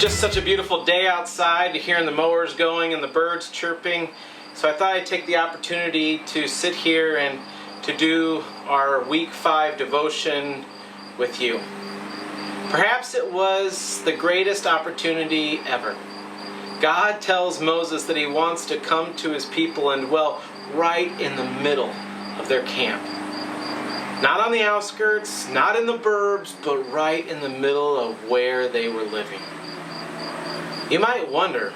Just such a beautiful day outside, hearing the mowers going and the birds chirping. So I thought I'd take the opportunity to sit here and to do our week 5 devotion with you. Perhaps it was the greatest opportunity ever. God tells Moses that he wants to come to his people and dwell right in the middle of their camp. Not on the outskirts, not in the burbs, but right in the middle of where they were living. You might wonder,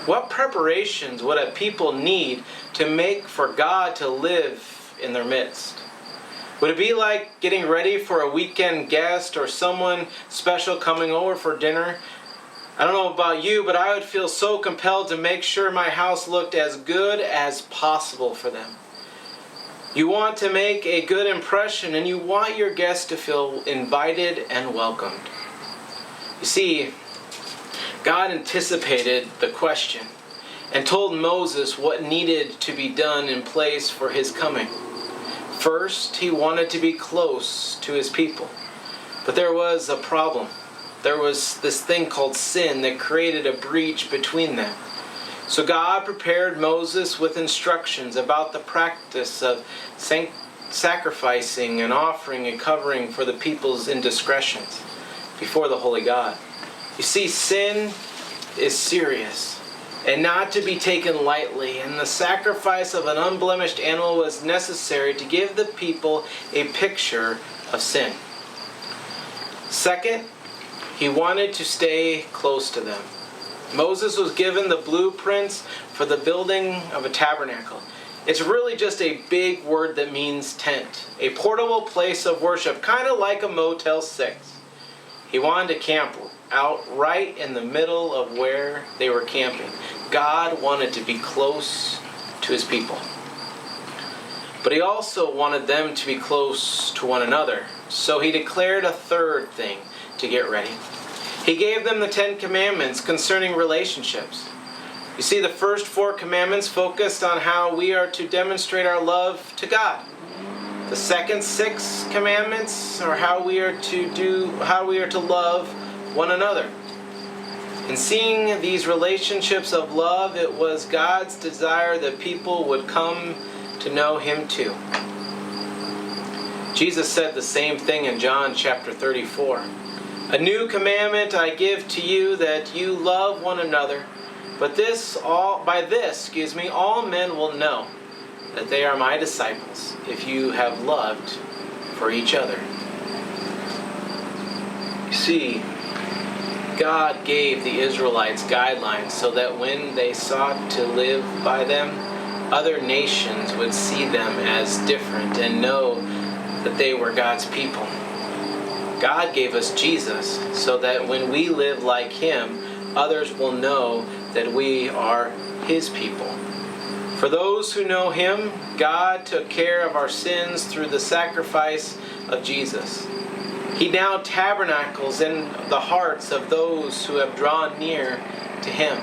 what preparations would a people need to make for God to live in their midst? Would it be like getting ready for a weekend guest or someone special coming over for dinner? I don't know about you, but I would feel so compelled to make sure my house looked as good as possible for them. You want to make a good impression, and you want your guests to feel invited and welcomed. You see, God anticipated the question and told Moses what needed to be done in place for his coming. First, he wanted to be close to his people. But there was a problem. There was this thing called sin that created a breach between them. So God prepared Moses with instructions about the practice of sacrificing and offering and covering for the people's indiscretions before the holy God. You see, sin is serious and not to be taken lightly, and the sacrifice of an unblemished animal was necessary to give the people a picture of sin. Second, he wanted to stay close to them. Moses was given the blueprints for the building of a tabernacle. It's really just a big word that means tent, a portable place of worship, kind of like a Motel 6. He wanted to camp out right in the middle of where they were camping. God wanted to be close to his people. But he also wanted them to be close to one another. So he declared a third thing to get ready. He gave them the 10 commandments concerning relationships. You see, the first 4 commandments focused on how we are to demonstrate our love to God. The second 6 commandments are how we are to love one another. In seeing these relationships of love, it was God's desire that people would come to know him too. Jesus said the same thing in John chapter 34. A new commandment I give to you, that you love one another. But by this, all men will know that they are my disciples, if you have loved for each other. You see, God gave the Israelites guidelines so that when they sought to live by them, other nations would see them as different and know that they were God's people. God gave us Jesus so that when we live like him, others will know that we are his people. For those who know him, God took care of our sins through the sacrifice of Jesus. He now tabernacles in the hearts of those who have drawn near to him.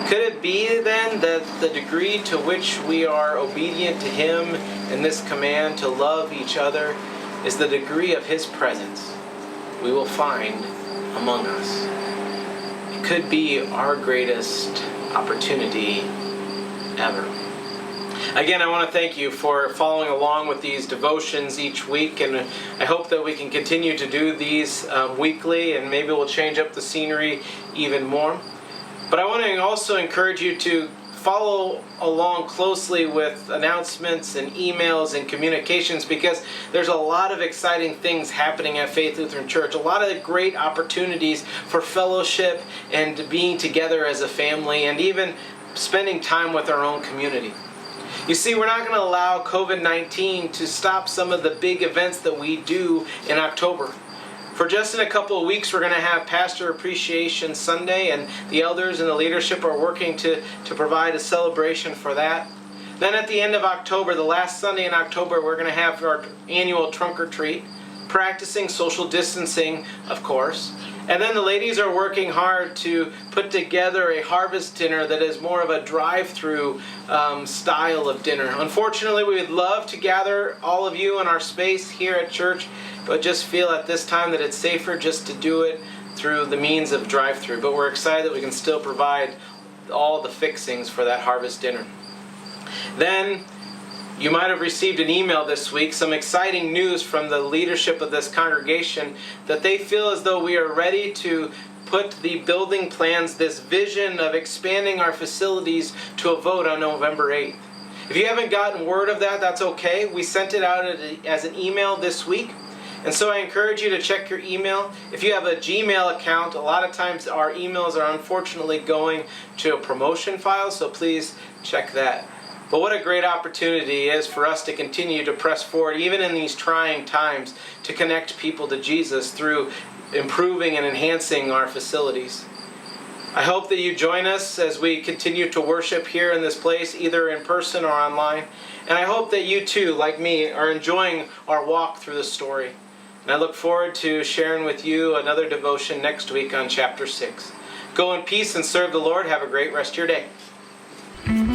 Could it be then that the degree to which we are obedient to him in this command to love each other is the degree of his presence we will find among us? It could be our greatest opportunity ever. Again, I want to thank you for following along with these devotions each week, and I hope that we can continue to do these weekly, and maybe we'll change up the scenery even more. But I want to also encourage you to follow along closely with announcements and emails and communications, because there's a lot of exciting things happening at Faith Lutheran Church, a lot of great opportunities for fellowship and being together as a family, and even spending time with our own community. You see, we're not going to allow COVID-19 to stop some of the big events that we do in October. For just in a couple of weeks, we're going to have Pastor Appreciation Sunday, and the elders and the leadership are working to provide a celebration for that. Then at the end of October, the last Sunday in October, we're going to have our annual trunk or treat, practicing social distancing, of course. And then the ladies are working hard to put together a harvest dinner that is more of a drive-through style of dinner. Unfortunately, we would love to gather all of you in our space here at church, but just feel at this time that it's safer just to do it through the means of drive-through, but we're excited that we can still provide all the fixings for that harvest dinner. Then, you might have received an email this week, some exciting news from the leadership of this congregation that they feel as though we are ready to put the building plans, this vision of expanding our facilities, to a vote on November 8th. If you haven't gotten word of that, that's okay. We sent it out as an email this week. And so I encourage you to check your email. If you have a Gmail account, a lot of times our emails are unfortunately going to a promotion file, so please check that. But what a great opportunity it is for us to continue to press forward, even in these trying times, to connect people to Jesus through improving and enhancing our facilities. I hope that you join us as we continue to worship here in this place, either in person or online. And I hope that you too, like me, are enjoying our walk through the story. And I look forward to sharing with you another devotion next week on chapter 6. Go in peace and serve the Lord. Have a great rest of your day.